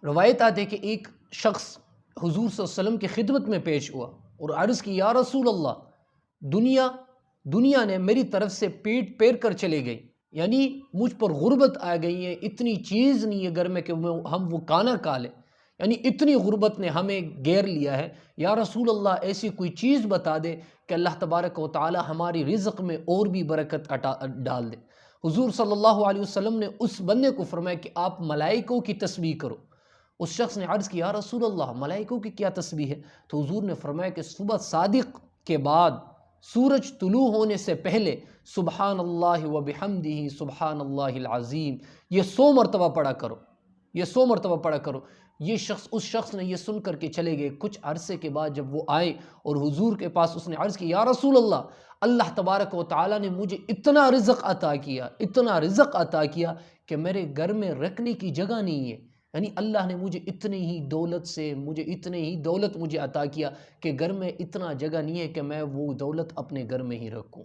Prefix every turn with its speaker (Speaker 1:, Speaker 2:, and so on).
Speaker 1: روایت آتے کہ ایک شخص حضور صلی اللہ علیہ وسلم کی خدمت میں پیش ہوا اور عرض کی یا رسول اللہ، دنیا نے میری طرف سے پیٹ پیر کر چلے گئی، یعنی مجھ پر غربت آ گئی ہے، اتنی چیز نہیں ہے گھر میں کہ ہم وہ کھانا کھا لیں، یعنی اتنی غربت نے ہمیں گھیر لیا ہے، یا رسول اللہ ایسی کوئی چیز بتا دے کہ اللہ تبارک و تعالی ہماری رزق میں اور بھی برکت ڈال دے۔ حضور صلی اللہ علیہ وسلم نے اس بندے کو فرمایا کہ آپ ملائکوں کی تسبیح کرو۔ اس شخص نے عرض کیا یا رسول اللہ ملائکوں کی کیا تسبیح ہے؟ تو حضور نے فرمایا کہ صبح صادق کے بعد سورج طلوع ہونے سے پہلے سبحان اللہ و بحمدہ سبحان اللہ العظیم یہ 100 مرتبہ پڑھا کرو، یہ 100 مرتبہ پڑھا کرو۔ اس شخص نے یہ سن کر کے چلے گئے۔ کچھ عرصے کے بعد جب وہ آئے اور حضور کے پاس اس نے عرض کی یا رسول اللہ تبارک و تعالیٰ نے مجھے اتنا رزق عطا کیا کہ میرے گھر میں رکھنے کی جگہ نہیں ہے، یعنی اللہ نے مجھے اتنی ہی دولت مجھے عطا کیا کہ گھر میں اتنا جگہ نہیں ہے کہ میں وہ دولت اپنے گھر میں ہی رکھوں۔